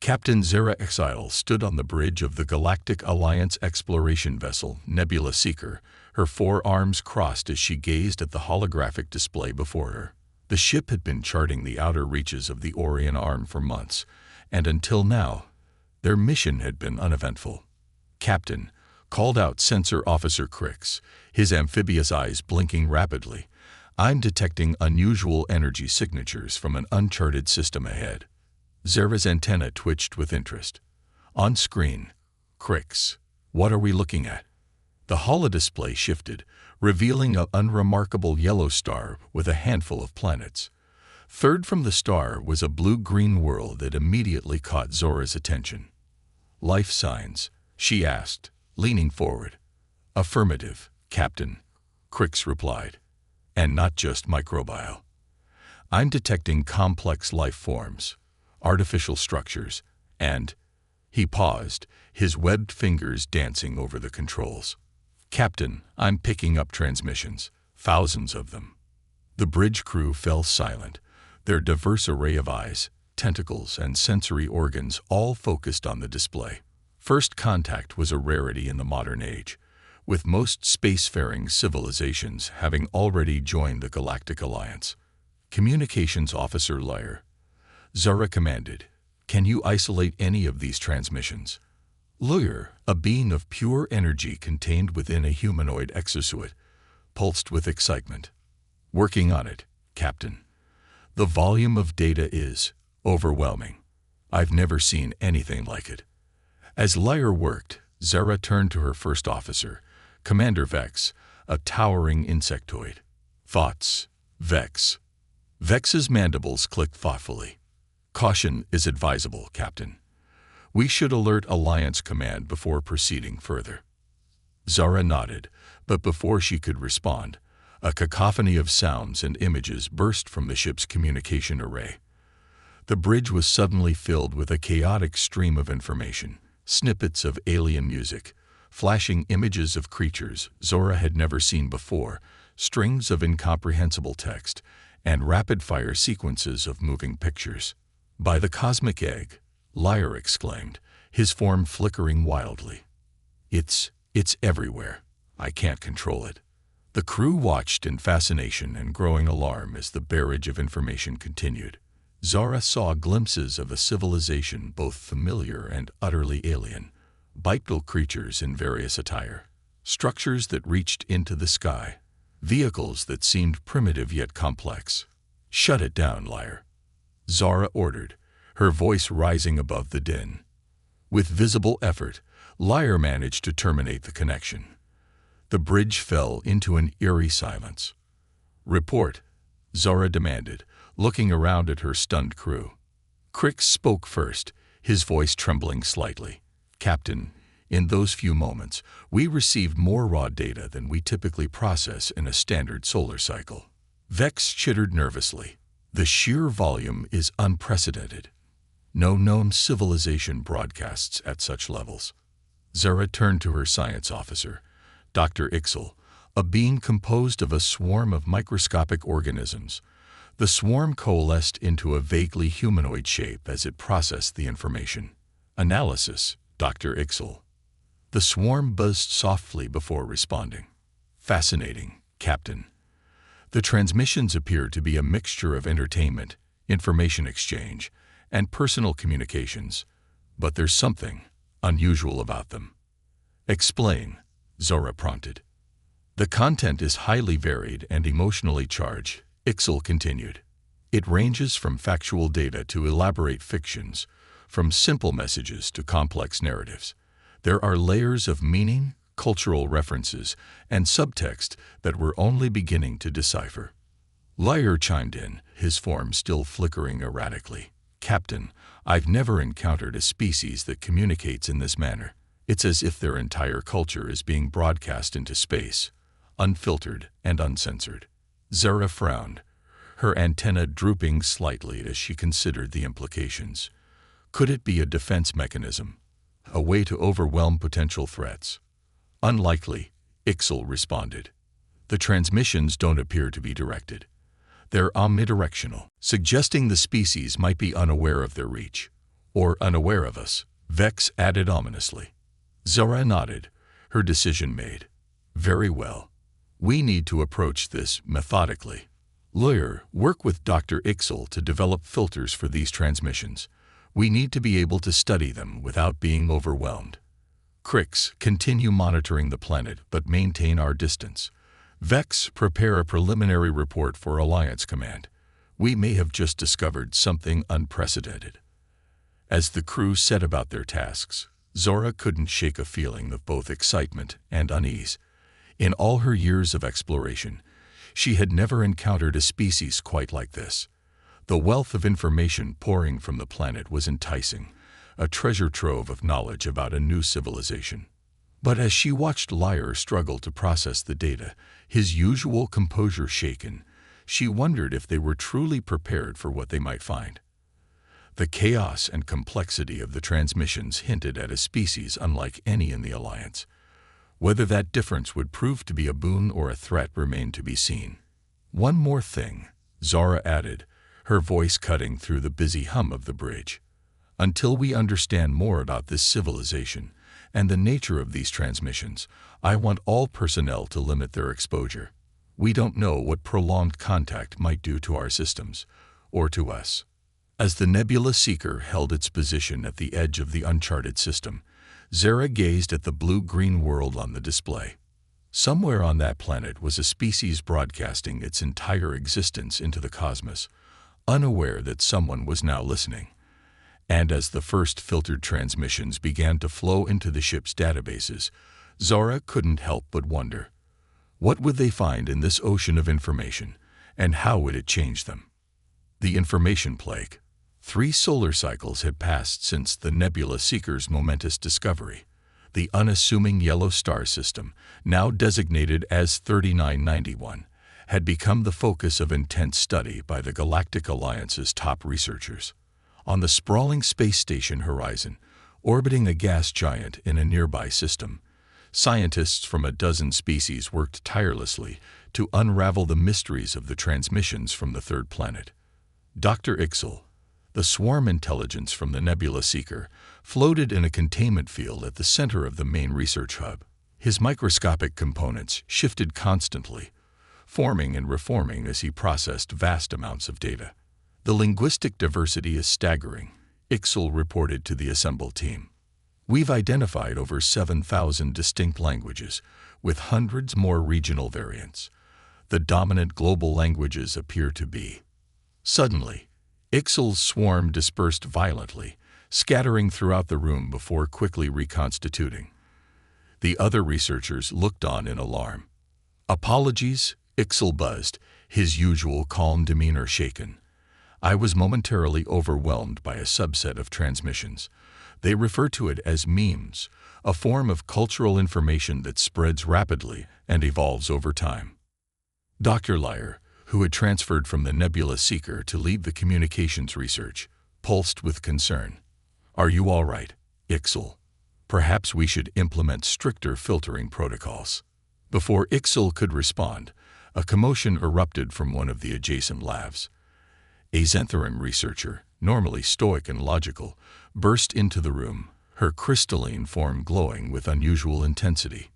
Captain Zara Exile stood on the bridge of the Galactic Alliance exploration vessel Nebula Seeker, her forearms crossed as she gazed at the holographic display before her. The ship had been charting the outer reaches of the Orion Arm for months, and until now, their mission had been uneventful. "Captain," called out Sensor Officer Crix, his amphibious eyes blinking rapidly, "I'm detecting unusual energy signatures from an uncharted system ahead." Zara's antenna twitched with interest. On screen, "Crix, what are we looking at?" The holodisplay shifted, revealing an unremarkable yellow star with a handful of planets. Third from the star was a blue-green world that immediately caught Zora's attention. "Life signs?" she asked, leaning forward. "Affirmative, Captain," Crix replied. "And not just microbial. I'm detecting complex life forms, artificial structures, and—" He paused, his webbed fingers dancing over the controls. "Captain, I'm picking up transmissions, thousands of them." The bridge crew fell silent, their diverse array of eyes, tentacles, and sensory organs all focused on the display. First contact was a rarity in the modern age, with most spacefaring civilizations having already joined the Galactic Alliance. "Communications Officer Lyre," Zara commanded, "can you isolate any of these transmissions?" Lyre, a being of pure energy contained within a humanoid exosuit, pulsed with excitement. "Working on it, Captain. The volume of data is overwhelming. I've never seen anything like it." As Lyre worked, Zara turned to her first officer, Commander Vex, a towering insectoid. "Thoughts, Vex." Vex's mandibles clicked thoughtfully. "Caution is advisable, Captain. We should alert Alliance Command before proceeding further." Zara nodded, but before she could respond, a cacophony of sounds and images burst from the ship's communication array. The bridge was suddenly filled with a chaotic stream of information, snippets of alien music, flashing images of creatures Zora had never seen before, strings of incomprehensible text, and rapid-fire sequences of moving pictures. "By the cosmic egg," Lyre exclaimed, his form flickering wildly. It's everywhere. I can't control it." The crew watched in fascination and growing alarm as the barrage of information continued. Zara saw glimpses of a civilization both familiar and utterly alien, bipedal creatures in various attire, structures that reached into the sky, vehicles that seemed primitive yet complex. "Shut it down, Lyre," Zara ordered, her voice rising above the din. With visible effort, Lyre managed to terminate the connection. The bridge fell into an eerie silence. "Report," Zara demanded, looking around at her stunned crew. Crix spoke first, his voice trembling slightly. "Captain, in those few moments, we received more raw data than we typically process in a standard solar cycle." Vex chittered nervously. "The sheer volume is unprecedented. No known civilization broadcasts at such levels." Zara turned to her science officer, Dr. Ixel, a being composed of a swarm of microscopic organisms. The swarm coalesced into a vaguely humanoid shape as it processed the information. "Analysis, Dr. Ixel." The swarm buzzed softly before responding. "Fascinating, Captain. The transmissions appear to be a mixture of entertainment, information exchange, and personal communications, but there's something unusual about them." "Explain," Zora prompted. "The content is highly varied and emotionally charged," Ixel continued. "It ranges from factual data to elaborate fictions, from simple messages to complex narratives. There are layers of meaning, cultural references, and subtext that we're only beginning to decipher." Lyre chimed in, his form still flickering erratically. "Captain, I've never encountered a species that communicates in this manner. It's as if their entire culture is being broadcast into space, unfiltered and uncensored." Zara frowned, her antenna drooping slightly as she considered the implications. Could it be a defense mechanism, a way to overwhelm potential threats? "Unlikely," Ixel responded. "The transmissions don't appear to be directed. They're omnidirectional, suggesting the species might be unaware of their reach. Or unaware of us, Vex added ominously. Zora nodded, her decision made. Very well. We need to approach this methodically. Lawyer, work with Dr. Ixel to develop filters for these transmissions. We need to be able to study them without being overwhelmed. Crix, continue monitoring the planet but maintain our distance. Vex, prepare a preliminary report for Alliance Command. We may have just discovered something unprecedented. As the crew set about their tasks, Zora couldn't shake a feeling of both excitement and unease. In all her years of exploration, she had never encountered a species quite like this. The wealth of information pouring from the planet was enticing, a treasure trove of knowledge about a new civilization. But as she watched Lyre struggle to process the data, his usual composure shaken, she wondered if they were truly prepared for what they might find. The chaos and complexity of the transmissions hinted at a species unlike any in the Alliance. Whether that difference would prove to be a boon or a threat remained to be seen. One more thing, Zara added, her voice cutting through the busy hum of the bridge. Until we understand more about this civilization and the nature of these transmissions, I want all personnel to limit their exposure. We don't know what prolonged contact might do to our systems, or to us. As the Nebula Seeker held its position at the edge of the uncharted system, Zara gazed at the blue-green world on the display. Somewhere on that planet was a species broadcasting its entire existence into the cosmos, unaware that someone was now listening. And as the first filtered transmissions began to flow into the ship's databases, Zara couldn't help but wonder. What would they find in this ocean of information, and how would it change them? The information plague. 3 solar cycles had passed since the Nebula Seeker's momentous discovery. The unassuming yellow star system, now designated as 3991, had become the focus of intense study by the Galactic Alliance's top researchers. On the sprawling space station horizon, orbiting a gas giant in a nearby system, scientists from a dozen species worked tirelessly to unravel the mysteries of the transmissions from the third planet. Dr. Ixel, the swarm intelligence from the Nebula Seeker, floated in a containment field at the center of the main research hub. His microscopic components shifted constantly, forming and reforming as he processed vast amounts of data. The linguistic diversity is staggering, Ixel reported to the assembled team. We've identified over 7,000 distinct languages, with hundreds more regional variants. The dominant global languages appear to be. Suddenly, Ixel's swarm dispersed violently, scattering throughout the room before quickly reconstituting. The other researchers looked on in alarm. Apologies, Ixel buzzed, his usual calm demeanor shaken. I was momentarily overwhelmed by a subset of transmissions. They refer to it as memes, a form of cultural information that spreads rapidly and evolves over time. Dr. Lyre, who had transferred from the Nebula Seeker to lead the communications research, pulsed with concern. Are you all right, Ixel? Perhaps we should implement stricter filtering protocols. Before Ixel could respond, a commotion erupted from one of the adjacent labs. A Xantherim researcher, normally stoic and logical, burst into the room, her crystalline form glowing with unusual intensity.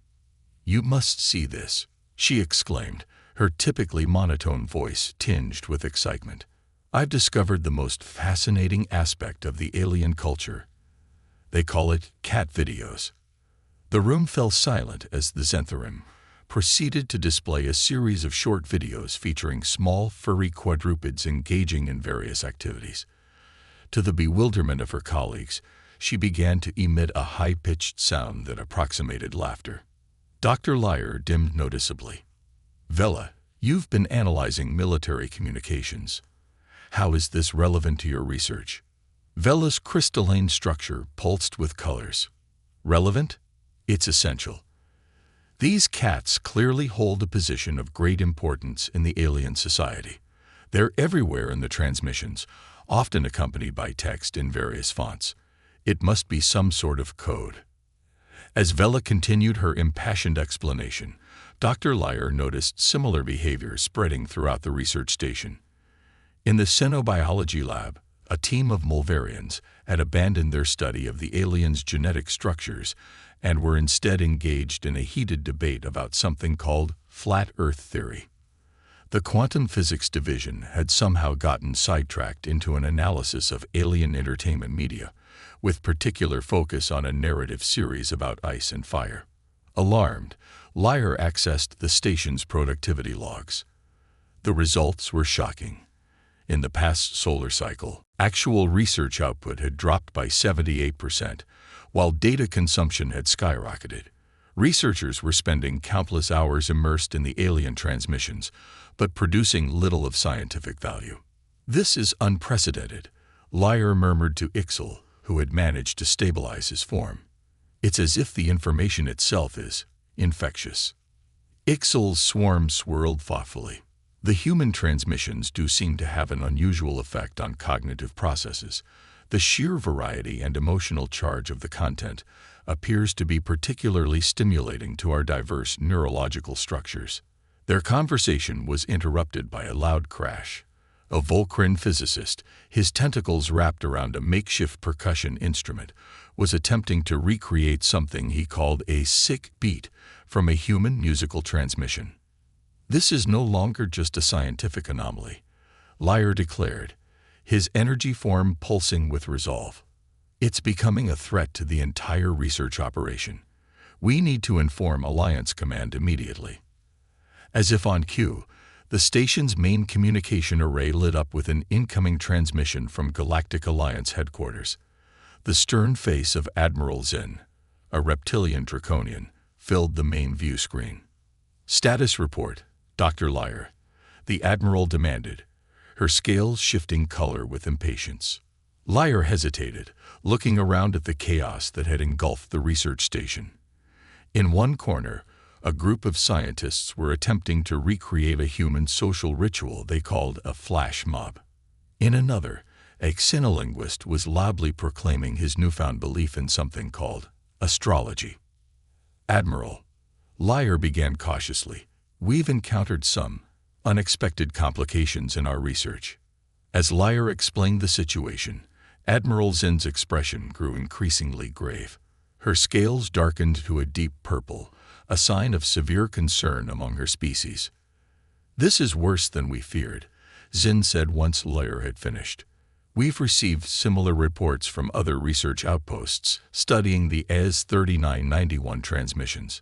You must see this, she exclaimed, her typically monotone voice tinged with excitement. I've discovered the most fascinating aspect of the alien culture. They call it cat videos. The room fell silent as the Xantherim proceeded to display a series of short videos featuring small, furry quadrupeds engaging in various activities. To the bewilderment of her colleagues, she began to emit a high-pitched sound that approximated laughter. Dr. Lyre dimmed noticeably. Vela, you've been analyzing military communications. How is this relevant to your research? Vela's crystalline structure pulsed with colors. Relevant? It's essential. These cats clearly hold a position of great importance in the alien society. They're everywhere in the transmissions, often accompanied by text in various fonts. It must be some sort of code. As Vela continued her impassioned explanation, Dr. Lyre noticed similar behavior spreading throughout the research station. In the xenobiology lab, A team of Mulvarians had abandoned their study of the aliens' genetic structures and were instead engaged in a heated debate about something called flat Earth theory. The quantum physics division had somehow gotten sidetracked into an analysis of alien entertainment media, with particular focus on a narrative series about ice and fire. Alarmed, Lyre accessed the station's productivity logs. The results were shocking. In the past solar cycle, actual research output had dropped by 78%, while data consumption had skyrocketed. Researchers were spending countless hours immersed in the alien transmissions, but producing little of scientific value. "This is unprecedented," Lyre murmured to Ixel, who had managed to stabilize his form. "It's as if the information itself is infectious." Ixel's swarm swirled thoughtfully. "The human transmissions do seem to have an unusual effect on cognitive processes. The sheer variety and emotional charge of the content appears to be particularly stimulating to our diverse neurological structures." Their conversation was interrupted by a loud crash. A Volcran physicist, his tentacles wrapped around a makeshift percussion instrument, was attempting to recreate something he called a sick beat from a human musical transmission. "This is no longer just a scientific anomaly," Lyre declared, his energy form pulsing with resolve. "It's becoming a threat to the entire research operation. We need to inform Alliance Command immediately." As if on cue, the station's main communication array lit up with an incoming transmission from Galactic Alliance headquarters. The stern face of Admiral Zinn, a reptilian draconian, filled the main view screen. "Status report, Dr. Lyre," the Admiral demanded, her scales shifting color with impatience. Lyre hesitated, looking around at the chaos that had engulfed the research station. In one corner, a group of scientists were attempting to recreate a human social ritual they called a flash mob. In another, a xenolinguist was loudly proclaiming his newfound belief in something called astrology. "Admiral," Lyre began cautiously, "we've encountered some unexpected complications in our research." As Lyre explained the situation, Admiral Zinn's expression grew increasingly grave. Her scales darkened to a deep purple, a sign of severe concern among her species. "This is worse than we feared," Zinn said once Lyre had finished. "We've received similar reports from other research outposts studying the AS-3991 transmissions.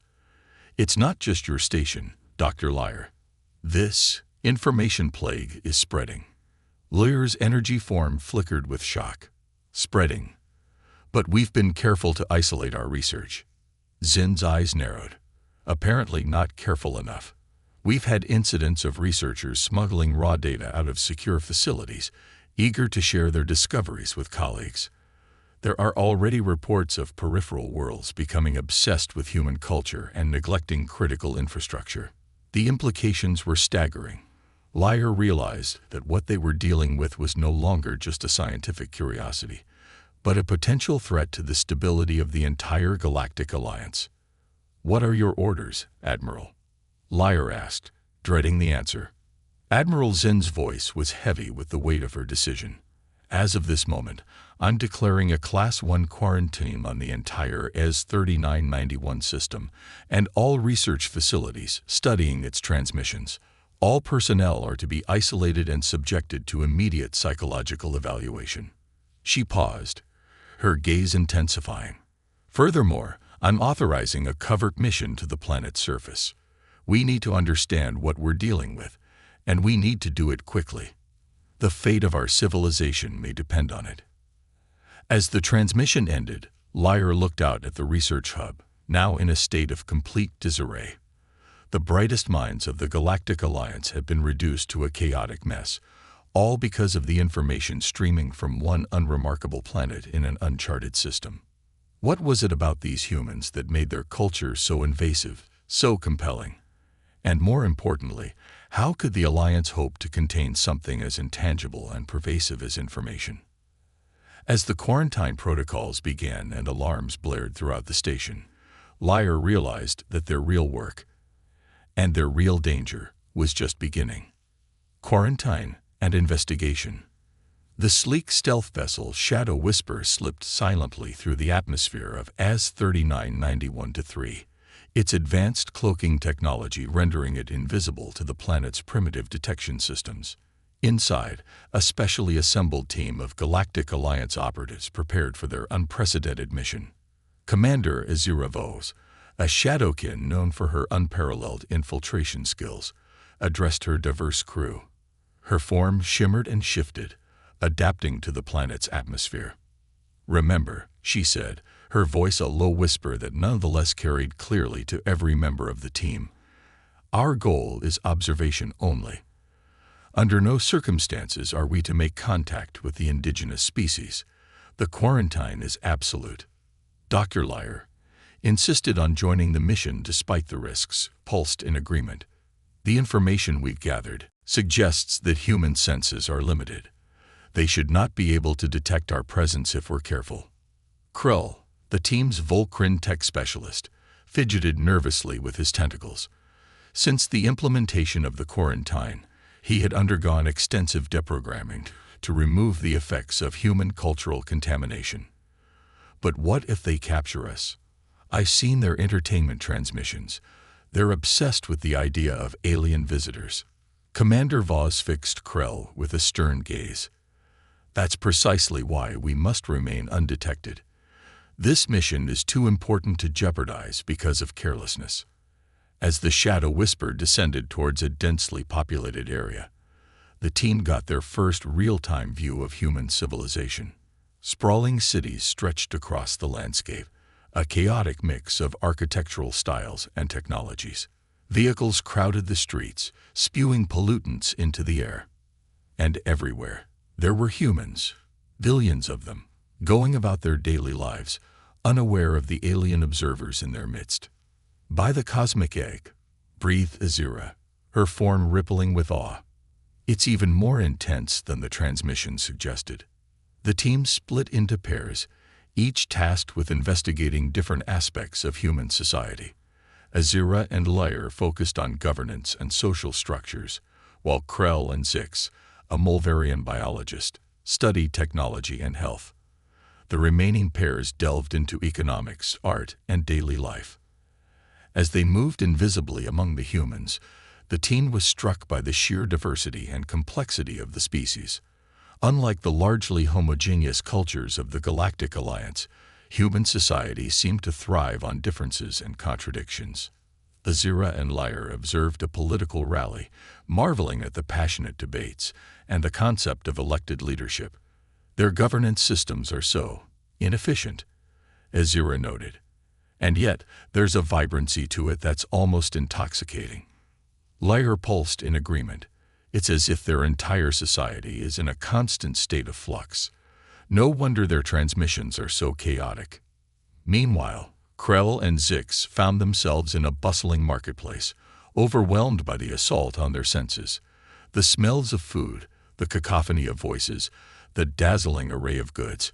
It's not just your station, Dr. Lyre. This information plague is spreading." Lyre's energy form flickered with shock. "Spreading. But we've been careful to isolate our research." Zinn's eyes narrowed. "Apparently not careful enough. We've had incidents of researchers smuggling raw data out of secure facilities, eager to share their discoveries with colleagues. There are already reports of peripheral worlds becoming obsessed with human culture and neglecting critical infrastructure." The implications were staggering. Lyre realized that what they were dealing with was no longer just a scientific curiosity, but a potential threat to the stability of the entire Galactic Alliance. "What are your orders, Admiral?" Lyre asked, dreading the answer. Admiral Zinn's voice was heavy with the weight of her decision. "As of this moment, I'm declaring a Class 1 quarantine on the entire AS-3991 system and all research facilities studying its transmissions. All personnel are to be isolated and subjected to immediate psychological evaluation." She paused, her gaze intensifying. "Furthermore, I'm authorizing a covert mission to the planet's surface. We need to understand what we're dealing with, and we need to do it quickly. The fate of our civilization may depend on it." As the transmission ended, Lyre looked out at the research hub, now in a state of complete disarray. The brightest minds of the Galactic Alliance had been reduced to a chaotic mess, all because of the information streaming from one unremarkable planet in an uncharted system. What was it about these humans that made their culture so invasive, so compelling? And more importantly, how could the Alliance hope to contain something as intangible and pervasive as information? As the quarantine protocols began and alarms blared throughout the station, Lyre realized that their real work and their real danger was just beginning. Quarantine and investigation. The sleek stealth vessel Shadow Whisper slipped silently through the atmosphere of AS 3991-3, its advanced cloaking technology rendering it invisible to the planet's primitive detection systems. Inside, a specially assembled team of Galactic Alliance operatives prepared for their unprecedented mission. Commander Azura Vos, a Shadowkin known for her unparalleled infiltration skills, addressed her diverse crew. Her form shimmered and shifted, adapting to the planet's atmosphere. "Remember," she said, her voice a low whisper that nonetheless carried clearly to every member of the team. "Our goal is observation only. Under no circumstances are we to make contact with the indigenous species. The quarantine is absolute." Dr. Liar insisted on joining the mission despite the risks, pulsed in agreement. "The information we've gathered suggests that human senses are limited. They should not be able to detect our presence if we're careful." Krull, the team's Volcrin tech specialist, fidgeted nervously with his tentacles. Since the implementation of the quarantine, he had undergone extensive deprogramming to remove the effects of human cultural contamination. "But what if they capture us? I've seen their entertainment transmissions. They're obsessed with the idea of alien visitors." Commander Vos fixed Krell with a stern gaze. "That's precisely why we must remain undetected. This mission is too important to jeopardize because of carelessness." As the Shadow Whisper descended towards a densely populated area, the team got their first real-time view of human civilization. Sprawling cities stretched across the landscape, a chaotic mix of architectural styles and technologies. Vehicles crowded the streets, spewing pollutants into the air. And everywhere, there were humans, billions of them, going about their daily lives, unaware of the alien observers in their midst. "By the cosmic egg," breathed Azura, her form rippling with awe. "It's even more intense than the transmission suggested." The team split into pairs, each tasked with investigating different aspects of human society. Azura and Lyre focused on governance and social structures, while Krell and Zix, a Mulvarian biologist, studied technology and health. The remaining pairs delved into economics, art, and daily life. As they moved invisibly among the humans, the team was struck by the sheer diversity and complexity of the species. Unlike the largely homogeneous cultures of the Galactic Alliance, human society seemed to thrive on differences and contradictions. Azura and Lyre observed a political rally, marveling at the passionate debates and the concept of elected leadership. "Their governance systems are so inefficient," Azura noted. "And yet, there's a vibrancy to it that's almost intoxicating." Lyre pulsed in agreement. "It's as if their entire society is in a constant state of flux. No wonder their transmissions are so chaotic." Meanwhile, Krell and Zix found themselves in a bustling marketplace, overwhelmed by the assault on their senses. The smells of food, the cacophony of voices, the dazzling array of goods.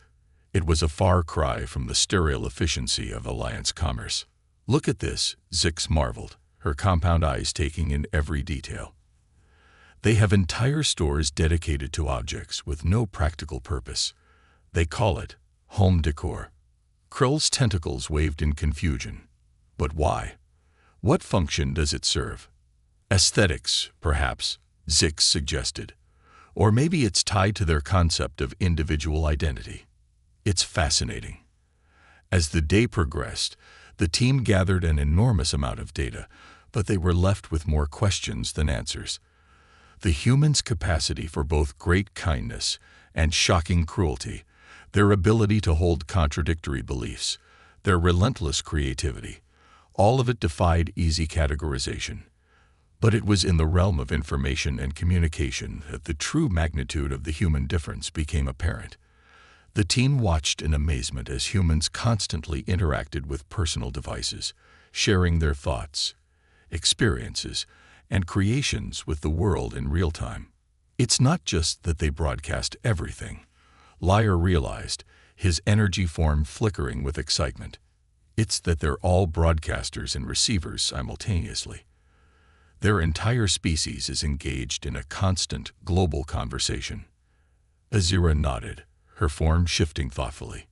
It was a far cry from the sterile efficiency of Alliance commerce. "Look at this," Zix marveled, her compound eyes taking in every detail. "They have entire stores dedicated to objects with no practical purpose. They call it home decor." Krell's tentacles waved in confusion. "But why? What function does it serve?" "Aesthetics, perhaps," Zix suggested. "Or maybe it's tied to their concept of individual identity." "It's fascinating." As the day progressed, the team gathered an enormous amount of data, but they were left with more questions than answers. The humans' capacity for both great kindness and shocking cruelty, their ability to hold contradictory beliefs, their relentless creativity, all of it defied easy categorization. But it was in the realm of information and communication that the true magnitude of the human difference became apparent. The team watched in amazement as humans constantly interacted with personal devices, sharing their thoughts, experiences, and creations with the world in real time. "It's not just that they broadcast everything," Lyre realized, his energy form flickering with excitement. "It's that they're all broadcasters and receivers simultaneously. Their entire species is engaged in a constant, global conversation." Azira nodded, her form shifting thoughtfully.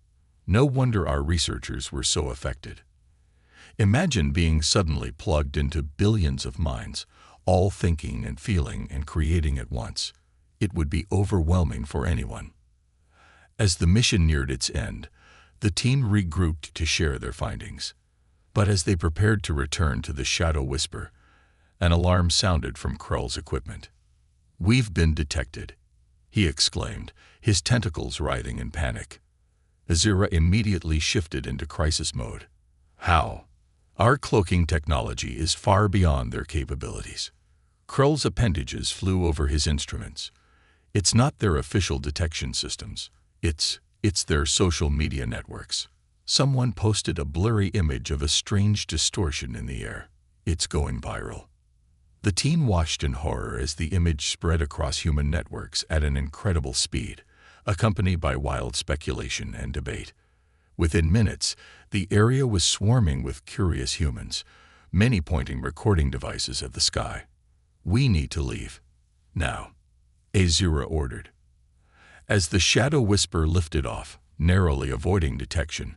No wonder our researchers were so affected. Imagine being suddenly plugged into billions of minds, all thinking and feeling and creating at once. It would be overwhelming for anyone. As the mission neared its end, the team regrouped to share their findings. But as they prepared to return to the Shadow Whisper, an alarm sounded from Krull's equipment. "We've been detected," he exclaimed, his tentacles writhing in panic. Azira immediately shifted into crisis mode. "How? Our cloaking technology is far beyond their capabilities." Krull's appendages flew over his instruments. "It's not their official detection systems. It's their social media networks." Someone posted a blurry image of a strange distortion in the air. "It's going viral." The team watched in horror as the image spread across human networks at an incredible speed, accompanied by wild speculation and debate. Within minutes, the area was swarming with curious humans, many pointing recording devices at the sky. "We need to leave. Now," Azira ordered. As the Shadow Whisper lifted off, narrowly avoiding detection,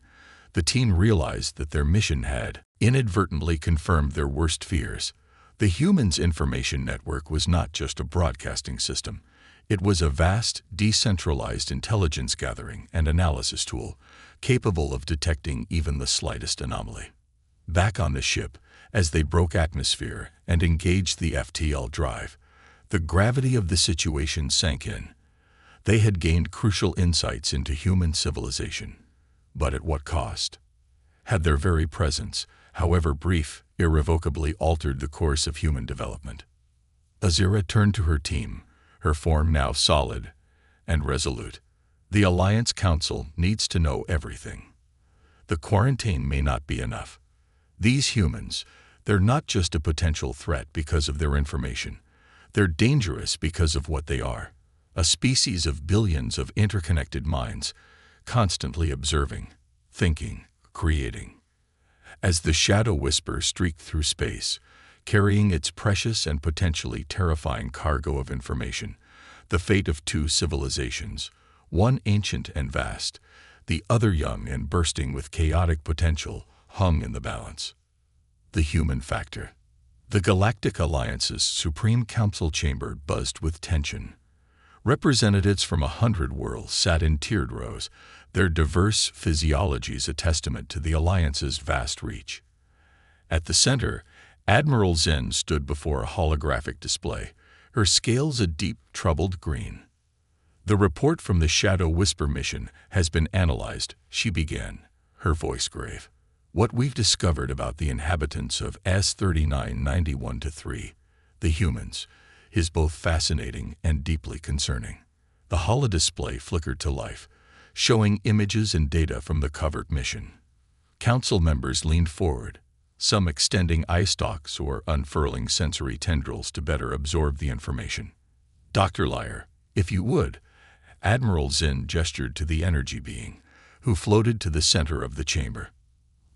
the team realized that their mission had inadvertently confirmed their worst fears. The humans' information network was not just a broadcasting system. It was a vast, decentralized intelligence gathering and analysis tool, capable of detecting even the slightest anomaly. Back on the ship, as they broke atmosphere and engaged the FTL drive, the gravity of the situation sank in. They had gained crucial insights into human civilization. But at what cost? Had their very presence, however brief, irrevocably altered the course of human development? Azira turned to her team, her form now solid and resolute. "The Alliance Council needs to know everything. The quarantine may not be enough. These humans, they're not just a potential threat because of their information. They're dangerous because of what they are. A species of billions of interconnected minds, constantly observing, thinking, creating." As the Shadow Whisper streaked through space, carrying its precious and potentially terrifying cargo of information, the fate of two civilizations, one ancient and vast, the other young and bursting with chaotic potential, hung in the balance. The human factor. The Galactic Alliance's Supreme Council chamber buzzed with tension. Representatives from 100 worlds sat in tiered rows, their diverse physiologies a testament to the Alliance's vast reach. At the center, Admiral Zen stood before a holographic display, her scales a deep, troubled green. "The report from the Shadow Whisper mission has been analyzed," she began, her voice grave. "What we've discovered about the inhabitants of S3991-3, the humans, is both fascinating and deeply concerning." The holodisplay flickered to life, showing images and data from the covert mission. Council members leaned forward, some extending eye stalks or unfurling sensory tendrils to better absorb the information. "Dr. Liar, if you would," Admiral Zinn gestured to the energy being, who floated to the center of the chamber.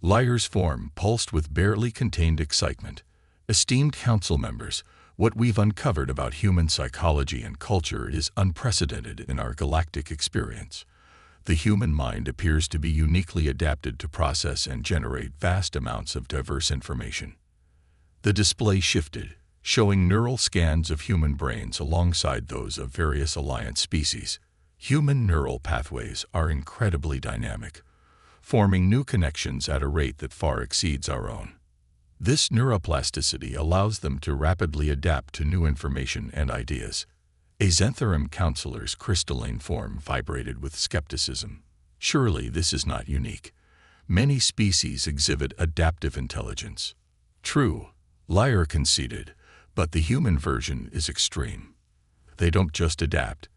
Liar's form pulsed with barely contained excitement. "Esteemed council members, what we've uncovered about human psychology and culture is unprecedented in our galactic experience. The human mind appears to be uniquely adapted to process and generate vast amounts of diverse information." The display shifted, showing neural scans of human brains alongside those of various Alliance species. Human neural pathways are incredibly dynamic, forming new connections at a rate that far exceeds our own. This neuroplasticity allows them to rapidly adapt to new information and ideas. A Zentharum counselor's crystalline form vibrated with skepticism. "Surely this is not unique. Many species exhibit adaptive intelligence." "True," Liar conceded, "but the human version is extreme. They don't just adapt.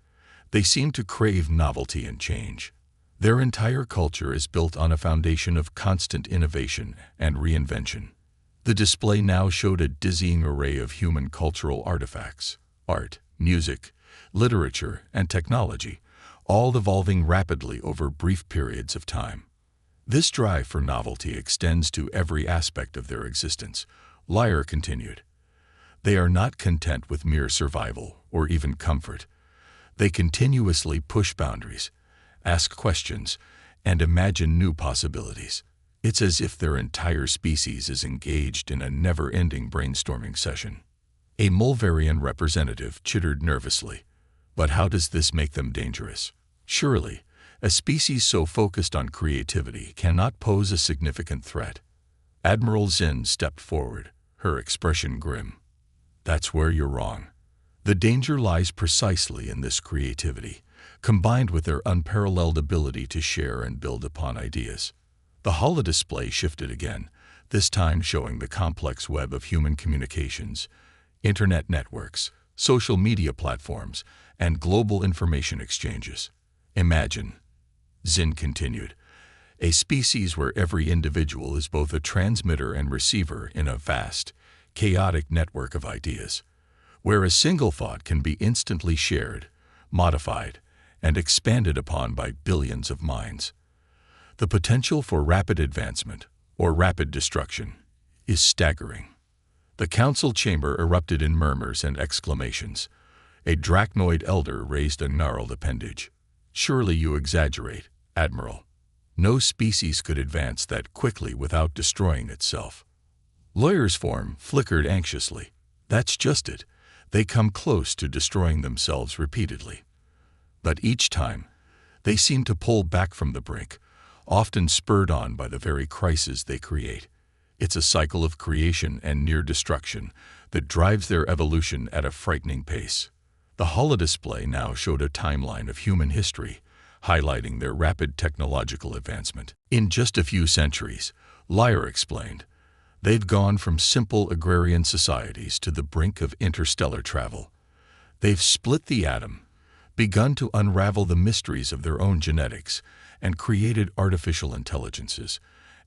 They seem to crave novelty and change. Their entire culture is built on a foundation of constant innovation and reinvention." The display now showed a dizzying array of human cultural artifacts, art, music, literature, and technology, all evolving rapidly over brief periods of time. This drive for novelty extends to every aspect of their existence, Liar continued. They are not content with mere survival or even comfort. They continuously push boundaries, ask questions, and imagine new possibilities. It's as if their entire species is engaged in a never-ending brainstorming session. A Mulvarian representative chittered nervously. But how does this make them dangerous? Surely, a species so focused on creativity cannot pose a significant threat. Admiral Zinn stepped forward, her expression grim. That's where you're wrong. The danger lies precisely in this creativity, combined with their unparalleled ability to share and build upon ideas. The holodisplay shifted again, this time showing the complex web of human communications, internet networks, social media platforms, and global information exchanges. Imagine, Zinn continued, a species where every individual is both a transmitter and receiver in a vast, chaotic network of ideas, where a single thought can be instantly shared, modified, and expanded upon by billions of minds. The potential for rapid advancement, or rapid destruction, is staggering. The council chamber erupted in murmurs and exclamations. A drachnoid elder raised a gnarled appendage. Surely you exaggerate, Admiral. No species could advance that quickly without destroying itself. Lawyer's form flickered anxiously. That's just it. They come close to destroying themselves repeatedly. But each time, they seem to pull back from the brink, often spurred on by the very crises they create. It's a cycle of creation and near destruction that drives their evolution at a frightening pace. The holodisplay now showed a timeline of human history, highlighting their rapid technological advancement. In just a few centuries, Lyre explained, they've gone from simple agrarian societies to the brink of interstellar travel. They've split the atom, begun to unravel the mysteries of their own genetics, and created artificial intelligences,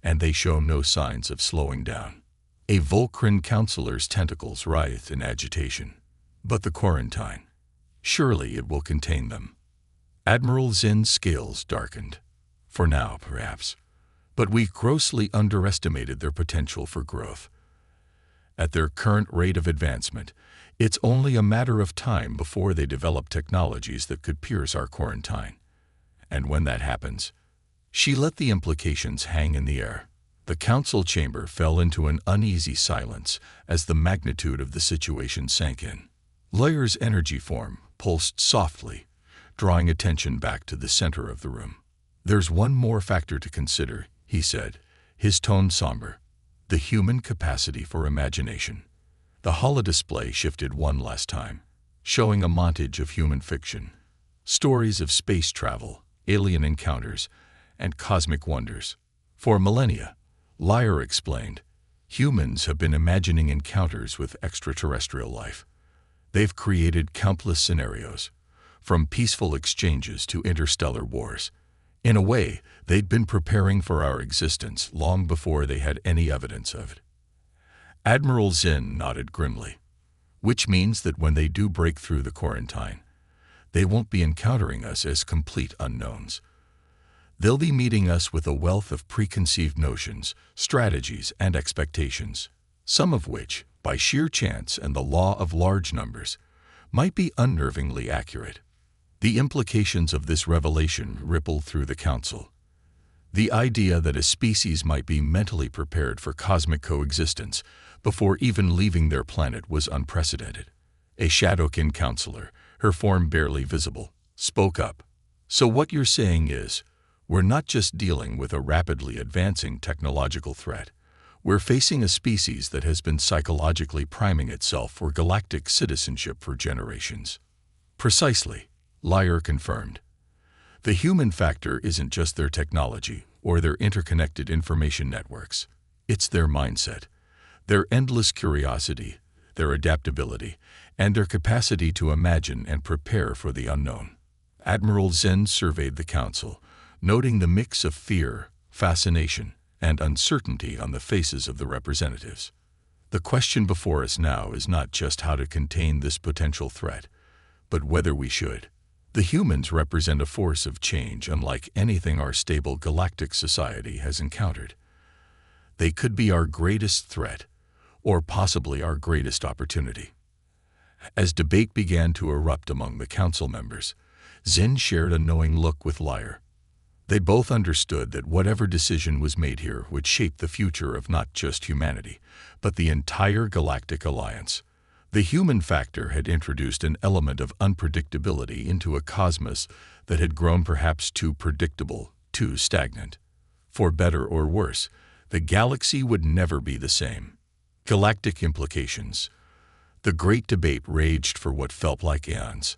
and they show no signs of slowing down. A Volcran counselor's tentacles writhed in agitation. But the quarantine, surely it will contain them. Admiral Zinn's scales darkened. For now, perhaps. But we grossly underestimated their potential for growth. At their current rate of advancement, it's only a matter of time before they develop technologies that could pierce our quarantine. And when that happens, she let the implications hang in the air. The council chamber fell into an uneasy silence as the magnitude of the situation sank in. Lawyer's energy form pulsed softly, drawing attention back to the center of the room. There's one more factor to consider, he said, his tone somber. The human capacity for imagination. The holodisplay shifted one last time, showing a montage of human fiction. Stories of space travel, alien encounters, and cosmic wonders. For millennia, Lyre explained, humans have been imagining encounters with extraterrestrial life. They've created countless scenarios, from peaceful exchanges to interstellar wars. In a way, they'd been preparing for our existence long before they had any evidence of it. Admiral Zinn nodded grimly, which means that when they do break through the quarantine, they won't be encountering us as complete unknowns. They'll be meeting us with a wealth of preconceived notions, strategies, and expectations, some of which, by sheer chance and the law of large numbers, might be unnervingly accurate. The implications of this revelation rippled through the council. The idea that a species might be mentally prepared for cosmic coexistence before even leaving their planet was unprecedented. A Shadowkin counselor, her form barely visible, spoke up. So what you're saying is, we're not just dealing with a rapidly advancing technological threat. We're facing a species that has been psychologically priming itself for galactic citizenship for generations. Precisely, Lyre confirmed. The human factor isn't just their technology or their interconnected information networks. It's their mindset, their endless curiosity, their adaptability, and their capacity to imagine and prepare for the unknown. Admiral Zinn surveyed the council, noting the mix of fear, fascination, and uncertainty on the faces of the representatives. The question before us now is not just how to contain this potential threat, but whether we should. The humans represent a force of change unlike anything our stable galactic society has encountered. They could be our greatest threat, or possibly our greatest opportunity. As debate began to erupt among the council members, Zin shared a knowing look with Lyre. They both understood that whatever decision was made here would shape the future of not just humanity, but the entire Galactic Alliance. The human factor had introduced an element of unpredictability into a cosmos that had grown perhaps too predictable, too stagnant. For better or worse, the galaxy would never be the same. Galactic implications. The great debate raged for what felt like eons.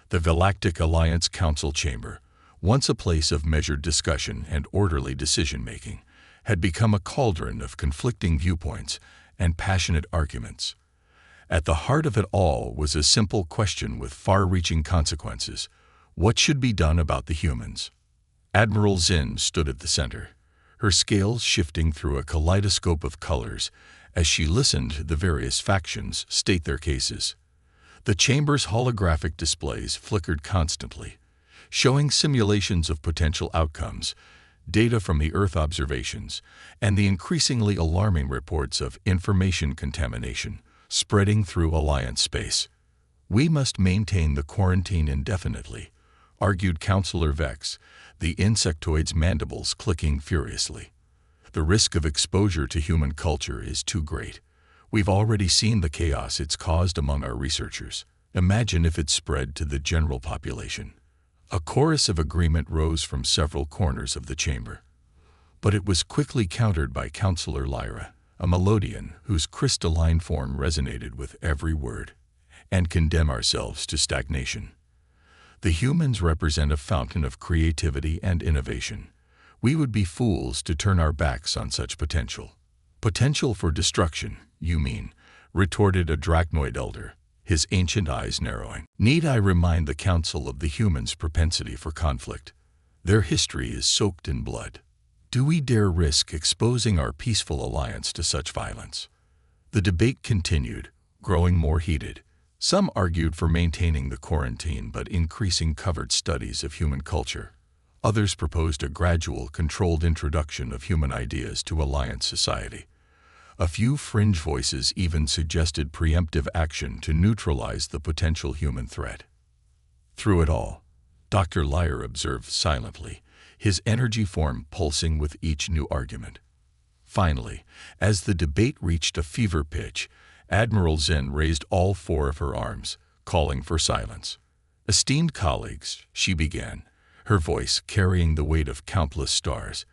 The Galactic Alliance Council Chamber, once a place of measured discussion and orderly decision-making, had become a cauldron of conflicting viewpoints and passionate arguments. At the heart of it all was a simple question with far-reaching consequences: what should be done about the humans? Admiral Zin stood at the center, her scales shifting through a kaleidoscope of colors as she listened to the various factions state their cases. The chamber's holographic displays flickered constantly, showing simulations of potential outcomes, data from the Earth observations, and the increasingly alarming reports of information contamination spreading through Alliance space. "We must maintain the quarantine indefinitely," argued Councillor Vex, the insectoid's mandibles clicking furiously. "The risk of exposure to human culture is too great. We've already seen the chaos it's caused among our researchers. Imagine if it spread to the general population." A chorus of agreement rose from several corners of the chamber. But it was quickly countered by Councillor Lyra, a Melodian whose crystalline form resonated with every word. "And condemn ourselves to stagnation. The humans represent a fountain of creativity and innovation. We would be fools to turn our backs on such potential." "Potential for destruction, you mean?" retorted a Drachnoid elder, his ancient eyes narrowing. "Need I remind the Council of the humans' propensity for conflict? Their history is soaked in blood. Do we dare risk exposing our peaceful alliance to such violence?" The debate continued, growing more heated. Some argued for maintaining the quarantine but increasing covered studies of human culture. Others proposed a gradual, controlled introduction of human ideas to Alliance society. A few fringe voices even suggested preemptive action to neutralize the potential human threat. Through it all, Dr. Lyre observed silently, his energy form pulsing with each new argument. Finally, as the debate reached a fever pitch, Admiral Zin raised all four of her arms, calling for silence. "Esteemed colleagues," she began, her voice carrying the weight of countless stars,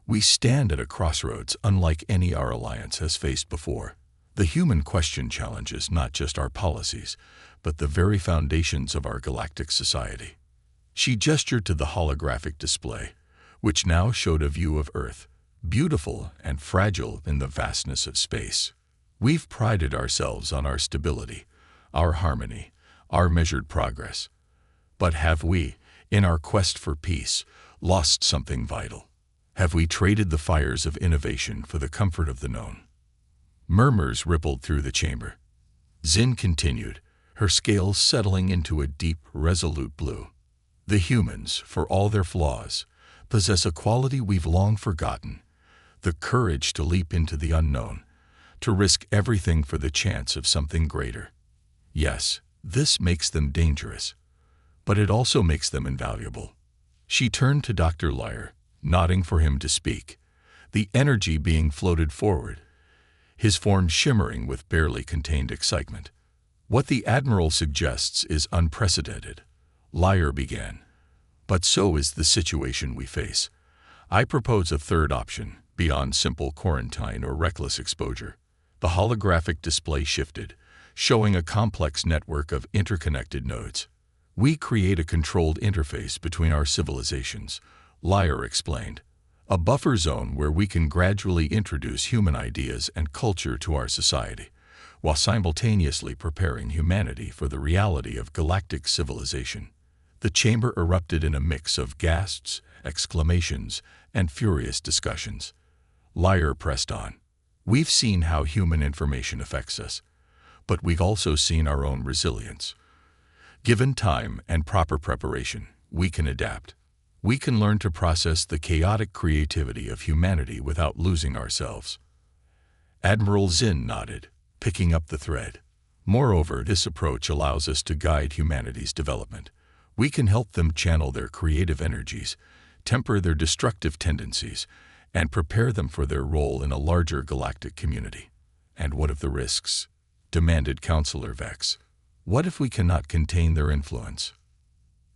"we stand at a crossroads unlike any our alliance has faced before. The human question challenges not just our policies, but the very foundations of our galactic society." She gestured to the holographic display, which now showed a view of Earth, beautiful and fragile in the vastness of space. "We've prided ourselves on our stability, our harmony, our measured progress. But have we, in our quest for peace, lost something vital? Have we traded the fires of innovation for the comfort of the known?" Murmurs rippled through the chamber. Zin continued, her scales settling into a deep, resolute blue. "The humans, for all their flaws, possess a quality we've long forgotten: the courage to leap into the unknown, to risk everything for the chance of something greater. Yes, this makes them dangerous, but it also makes them invaluable." She turned to Dr. Lyre, nodding for him to speak, the energy being floated forward, his form shimmering with barely contained excitement. "What the Admiral suggests is unprecedented," Lyre began, "but so is the situation we face. I propose a third option, beyond simple quarantine or reckless exposure." The holographic display shifted, showing a complex network of interconnected nodes. "We create a controlled interface between our civilizations," Lyre explained, "a buffer zone where we can gradually introduce human ideas and culture to our society, while simultaneously preparing humanity for the reality of galactic civilization." The chamber erupted in a mix of gasps, exclamations, and furious discussions. Lyre pressed on. "We've seen how human information affects us, but we've also seen our own resilience. Given time and proper preparation, we can adapt. We can learn to process the chaotic creativity of humanity without losing ourselves." Admiral Zin nodded, picking up the thread. Moreover, this approach allows us to guide humanity's development. We can help them channel their creative energies, temper their destructive tendencies, and prepare them for their role in a larger galactic community. And what of the risks? Demanded Counselor Vex. What if we cannot contain their influence?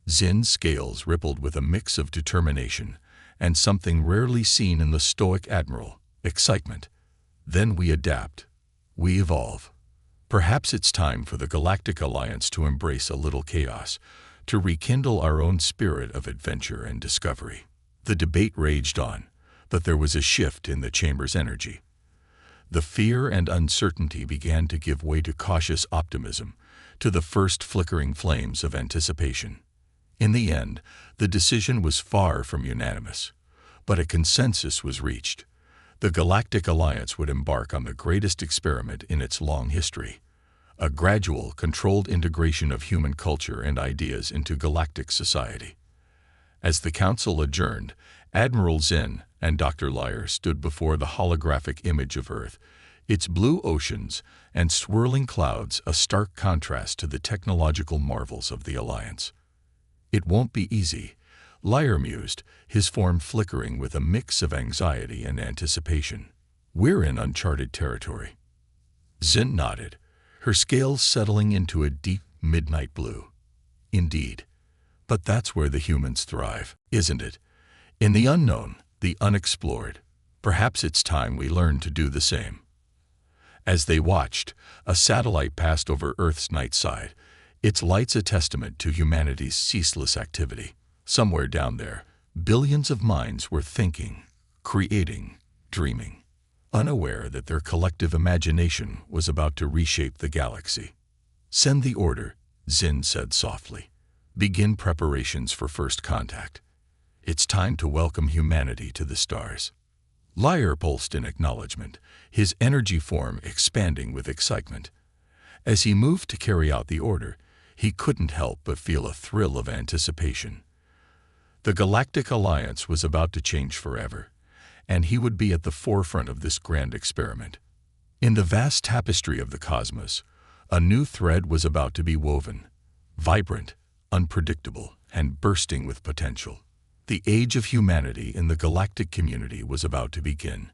Zin's scales rippled with a mix of determination and something rarely seen in the stoic admiral, excitement. Then we adapt. We evolve. Perhaps it's time for the Galactic Alliance to embrace a little chaos, to rekindle our own spirit of adventure and discovery. The debate raged on, but there was a shift in the chamber's energy. The fear and uncertainty began to give way to cautious optimism, to the first flickering flames of anticipation. In the end, the decision was far from unanimous, but a consensus was reached. The Galactic Alliance would embark on the greatest experiment in its long history, a gradual, controlled integration of human culture and ideas into galactic society. As the council adjourned, Admiral Zin and Dr. Lyre stood before the holographic image of Earth, its blue oceans and swirling clouds a stark contrast to the technological marvels of the Alliance. "It won't be easy," Lyre mused, his form flickering with a mix of anxiety and anticipation. "We're in uncharted territory." Zin nodded, her scales settling into a deep midnight blue. "Indeed. But that's where the humans thrive, isn't it? In the unknown, the unexplored. Perhaps it's time we learn to do the same." As they watched, a satellite passed over Earth's night side, its lights a testament to humanity's ceaseless activity. Somewhere down there, billions of minds were thinking, creating, dreaming, unaware that their collective imagination was about to reshape the galaxy. "Send the order," Zin said softly. "Begin preparations for first contact. It's time to welcome humanity to the stars." Lyre pulsed in acknowledgement, his energy form expanding with excitement. As he moved to carry out the order, he couldn't help but feel a thrill of anticipation. The Galactic Alliance was about to change forever, and he would be at the forefront of this grand experiment. In the vast tapestry of the cosmos, a new thread was about to be woven, vibrant, unpredictable, and bursting with potential. The age of humanity in the galactic community was about to begin,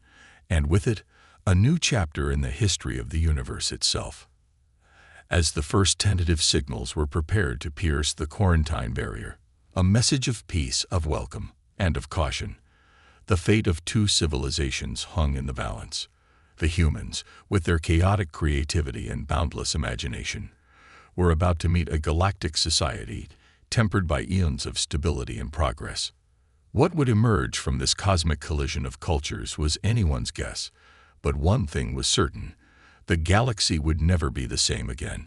and with it, a new chapter in the history of the universe itself. As the first tentative signals were prepared to pierce the quarantine barrier, a message of peace, of welcome, and of caution, the fate of two civilizations hung in the balance. The humans, with their chaotic creativity and boundless imagination, were about to meet a galactic society tempered by eons of stability and progress. What would emerge from this cosmic collision of cultures was anyone's guess, but one thing was certain: the galaxy would never be the same again.